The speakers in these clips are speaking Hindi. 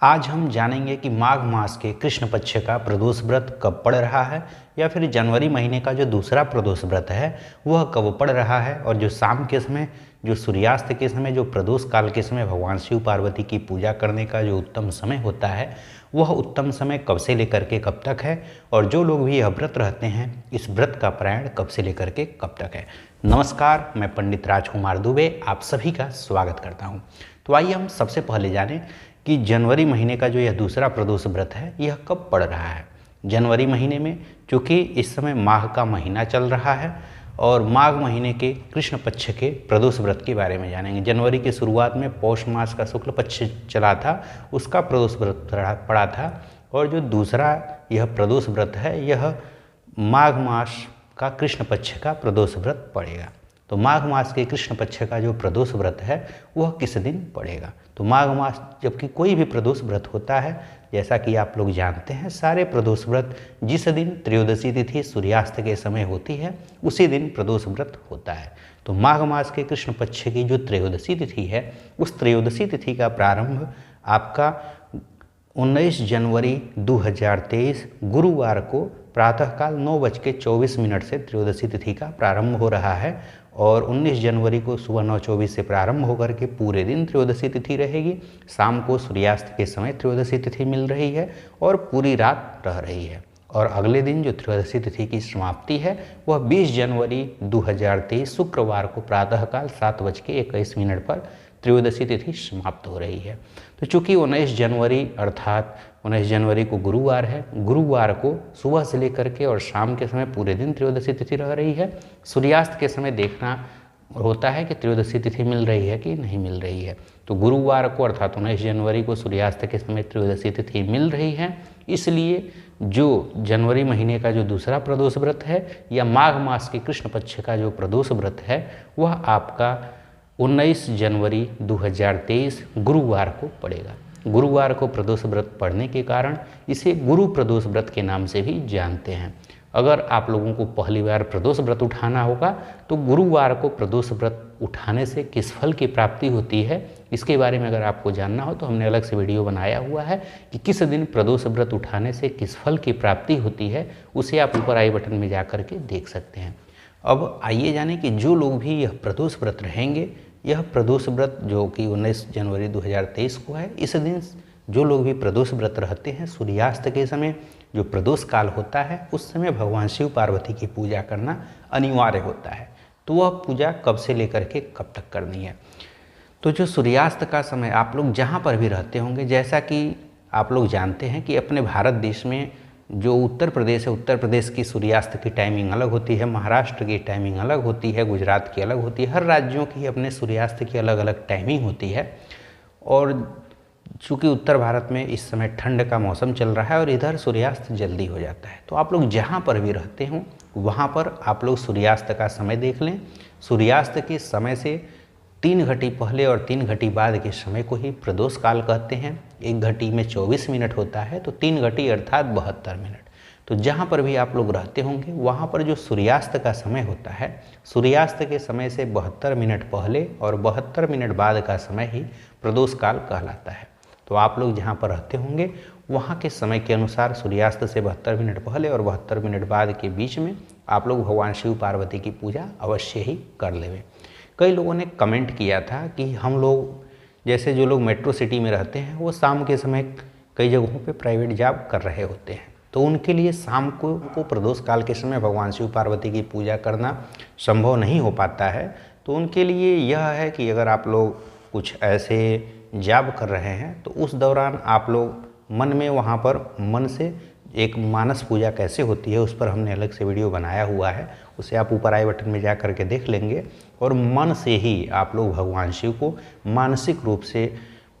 आज हम जानेंगे कि माघ मास के कृष्ण पक्ष का प्रदोष व्रत कब पड़ रहा है या फिर जनवरी महीने का जो दूसरा प्रदोष व्रत है वह कब पड़ रहा है, और जो शाम के समय, जो सूर्यास्त के समय, जो प्रदोष काल के समय भगवान शिव पार्वती की पूजा करने का जो उत्तम समय होता है वह उत्तम समय कब से लेकर के कब तक है, और जो लोग भी यह व्रत रहते हैं इस व्रत का पारायण कब से लेकर के कब तक है। नमस्कार, मैं पंडित राजकुमार दुबे आप सभी का स्वागत करता हूँ। तो आइए हम सबसे पहले जानें कि जनवरी महीने का जो यह दूसरा प्रदोष व्रत है यह कब पड़ रहा है। जनवरी महीने में, चूँकि इस समय माघ का महीना चल रहा है और माघ महीने के कृष्ण पक्ष के प्रदोष व्रत के बारे में जानेंगे। जनवरी की शुरुआत में पौष मास का शुक्ल पक्ष चला था, उसका प्रदोष व्रत पड़ा था, और जो दूसरा यह प्रदोष व्रत है यह माघ मास का कृष्ण पक्ष का प्रदोष व्रत पड़ेगा। तो माघ मास के कृष्ण पक्ष का जो प्रदोष व्रत है वह किस दिन पड़ेगा। तो माघ मास, जबकि कोई भी प्रदोष व्रत होता है, जैसा कि आप लोग जानते हैं, सारे प्रदोष व्रत जिस दिन त्रयोदशी तिथि सूर्यास्त के समय होती है उसी दिन प्रदोष व्रत होता है। तो माघ मास के कृष्ण पक्ष की जो त्रयोदशी तिथि है उस त्रयोदशी तिथि का प्रारंभ आपका 19 जनवरी 2023 गुरुवार को प्रातःकाल 9:24 से त्रयोदशी तिथि का प्रारंभ हो रहा है, और 19 जनवरी को सुबह 9:24 से प्रारंभ होकर के पूरे दिन त्रयोदशी तिथि रहेगी। शाम को सूर्यास्त के समय त्रयोदशी तिथि मिल रही है और पूरी रात रह रही है, और अगले दिन जो त्रयोदशी तिथि की समाप्ति है वह 20 जनवरी 2023 शुक्रवार को प्रातःकाल 7:21 पर त्रयोदशी तिथि समाप्त हो रही है। तो चूँकि 19 जनवरी अर्थात 19 जनवरी को गुरुवार है, गुरुवार को सुबह से लेकर के और शाम के समय पूरे दिन त्रयोदशी तिथि रह रही है। सूर्यास्त के समय देखना होता है कि त्रयोदशी तिथि मिल रही है कि नहीं मिल रही है। तो गुरुवार को अर्थात 19 जनवरी को सूर्यास्त के समय त्रयोदशी तिथि मिल रही है, इसलिए जो जनवरी महीने का जो दूसरा प्रदोष व्रत है या माघ मास के कृष्ण पक्ष का जो प्रदोष व्रत है वह आपका 19 जनवरी 2023 गुरुवार को पड़ेगा। गुरुवार को प्रदोष व्रत पड़ने के कारण इसे गुरु प्रदोष व्रत के नाम से भी जानते हैं। अगर आप लोगों को पहली बार प्रदोष व्रत उठाना होगा तो गुरुवार को प्रदोष व्रत उठाने से किस फल की प्राप्ति होती है, इसके बारे में अगर आपको जानना हो तो हमने अलग से वीडियो बनाया हुआ है कि किस दिन प्रदोष व्रत उठाने से किस फल की प्राप्ति होती है, उसे आप ऊपर आई बटन में जा कर के देख सकते हैं। अब आइए जानें कि जो लोग भी यह प्रदोष व्रत रहेंगे, यह प्रदोष व्रत जो कि 19 जनवरी 2023 को है, इस दिन जो लोग भी प्रदोष व्रत रहते हैं सूर्यास्त के समय जो प्रदोष काल होता है उस समय भगवान शिव पार्वती की पूजा करना अनिवार्य होता है। तो वह पूजा कब से लेकर के कब तक करनी है। तो जो सूर्यास्त का समय आप लोग जहाँ पर भी रहते होंगे, जैसा कि आप लोग जानते हैं कि अपने भारत देश में जो उत्तर प्रदेश है, उत्तर प्रदेश की सूर्यास्त की टाइमिंग अलग होती है, महाराष्ट्र की टाइमिंग अलग होती है, गुजरात की अलग होती है, हर राज्यों की अपने सूर्यास्त की अलग अलग टाइमिंग होती है। और चूँकि उत्तर भारत में इस समय ठंड का मौसम चल रहा है और इधर सूर्यास्त जल्दी हो जाता है, तो आप लोग जहाँ पर भी रहते हों वहाँ पर आप लोग सूर्यास्त का समय देख लें। सूर्यास्त के समय से 3 घटी पहले और 3 घटी बाद के समय को ही प्रदोष काल कहते हैं। 1 घटी में 24 मिनट होता है, तो 3 घटी अर्थात 72 मिनट। तो जहाँ पर भी आप लोग रहते होंगे वहाँ पर जो सूर्यास्त का समय होता है, सूर्यास्त के समय से 72 मिनट पहले और 72 मिनट बाद का समय ही प्रदोष काल कहलाता है। तो आप लोग जहाँ पर रहते होंगे वहाँ के समय के अनुसार सूर्यास्त से 72 मिनट पहले और 72 मिनट बाद के बीच में आप लोग भगवान शिव पार्वती की पूजा अवश्य ही कर लेंगे। कई लोगों ने कमेंट किया था कि हम लोग, जैसे जो लोग मेट्रो सिटी में रहते हैं, वो शाम के समय कई जगहों पे प्राइवेट जॉब कर रहे होते हैं, तो उनके लिए शाम को प्रदोष काल के समय भगवान शिव पार्वती की पूजा करना संभव नहीं हो पाता है। तो उनके लिए यह है कि अगर आप लोग कुछ ऐसे जॉब कर रहे हैं तो उस दौरान आप लोग मन में वहाँ पर मन से एक मानस पूजा कैसे होती है उस पर हमने अलग से वीडियो बनाया हुआ है, उसे आप ऊपर आई बटन में जा कर के देख लेंगे। और मन से ही आप लोग भगवान शिव को मानसिक रूप से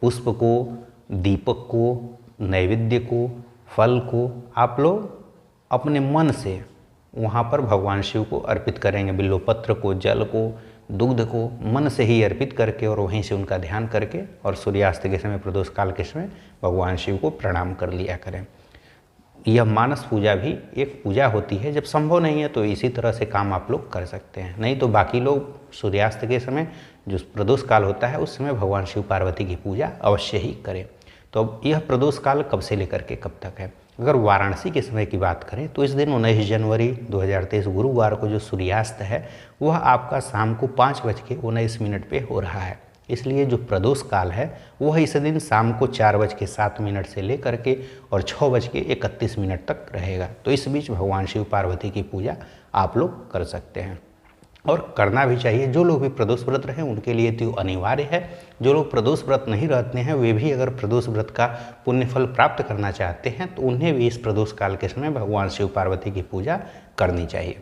पुष्प को, दीपक को, नैवेद्य को, फल को आप लोग अपने मन से वहाँ पर भगवान शिव को अर्पित करेंगे। बिल्वपत्र को, जल को, दुग्ध को मन से ही अर्पित करके और वहीं से उनका ध्यान करके और सूर्यास्त के समय प्रदोष काल के समय भगवान शिव को प्रणाम कर लिया करें। यह मानस पूजा भी एक पूजा होती है। जब संभव नहीं है तो इसी तरह से काम आप लोग कर सकते हैं, नहीं तो बाकी लोग सूर्यास्त के समय जो प्रदोष काल होता है उस समय भगवान शिव पार्वती की पूजा अवश्य ही करें। तो अब यह प्रदोष काल कब से लेकर के कब तक है? अगर वाराणसी के समय की बात करें तो इस दिन 19 जनवरी 2023 गुरुवार को जो सूर्यास्त है वह आपका शाम को 5:19 पे हो रहा है। इसलिए जो प्रदोष काल है वह इस दिन शाम को 4:07 से लेकर के और 6:31 तक रहेगा। तो इस बीच भगवान शिव पार्वती की पूजा आप लोग कर सकते हैं और करना भी चाहिए। जो लोग भी प्रदोष व्रत रहे उनके लिए तो अनिवार्य है। जो लोग प्रदोष व्रत नहीं रहते हैं वे भी अगर प्रदोष व्रत का पुण्य फल प्राप्त करना चाहते हैं तो उन्हें भी इस प्रदोष काल के समय भगवान शिव पार्वती की पूजा करनी चाहिए।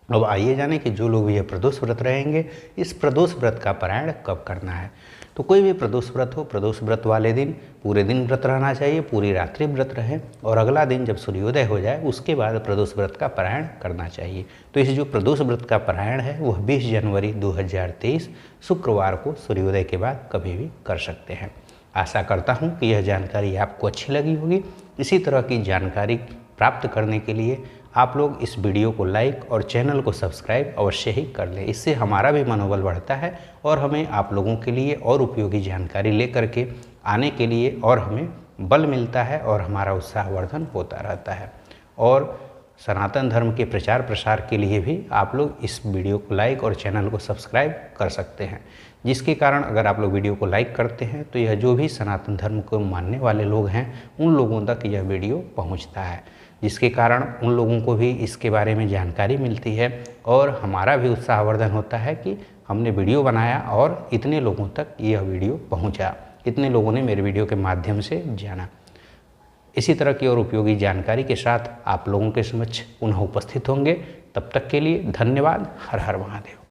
अब आइए जाने कि जो लोग भी ये प्रदोष व्रत रहेंगे इस प्रदोष व्रत का पारायण कब करना है। तो कोई भी प्रदोष व्रत हो, प्रदोष व्रत वाले दिन पूरे दिन व्रत रहना चाहिए, पूरी रात्रि व्रत रहे और अगला दिन जब सूर्योदय हो जाए उसके बाद प्रदोष व्रत का पारायण करना चाहिए। तो इस जो प्रदोष व्रत का पारायण है वह 20 जनवरी 2023 शुक्रवार को सूर्योदय के बाद कभी भी कर सकते हैं। आशा करता हूँ कि यह जानकारी आपको अच्छी लगी होगी। इसी तरह की जानकारी प्राप्त करने के लिए आप लोग इस वीडियो को लाइक और चैनल को सब्सक्राइब अवश्य ही कर लें। इससे हमारा भी मनोबल बढ़ता है और हमें आप लोगों के लिए और उपयोगी जानकारी लेकर के आने के लिए और हमें बल मिलता है और हमारा उत्साहवर्धन होता रहता है। और सनातन धर्म के प्रचार प्रसार के लिए भी आप लोग इस वीडियो को लाइक और चैनल को सब्सक्राइब कर सकते हैं, जिसके कारण अगर आप लोग वीडियो को लाइक करते हैं तो यह जो भी सनातन धर्म को मानने वाले लोग हैं उन लोगों तक यह वीडियो पहुंचता है, जिसके कारण उन लोगों को भी इसके बारे में जानकारी मिलती है और हमारा भी उत्साहवर्धन होता है कि हमने वीडियो बनाया और इतने लोगों तक यह वीडियो पहुंचा, इतने लोगों ने मेरे वीडियो के माध्यम से जाना। इसी तरह की और उपयोगी जानकारी के साथ आप लोगों के समक्ष पुनः उपस्थित होंगे। तब तक के लिए धन्यवाद। हर हर महादेव।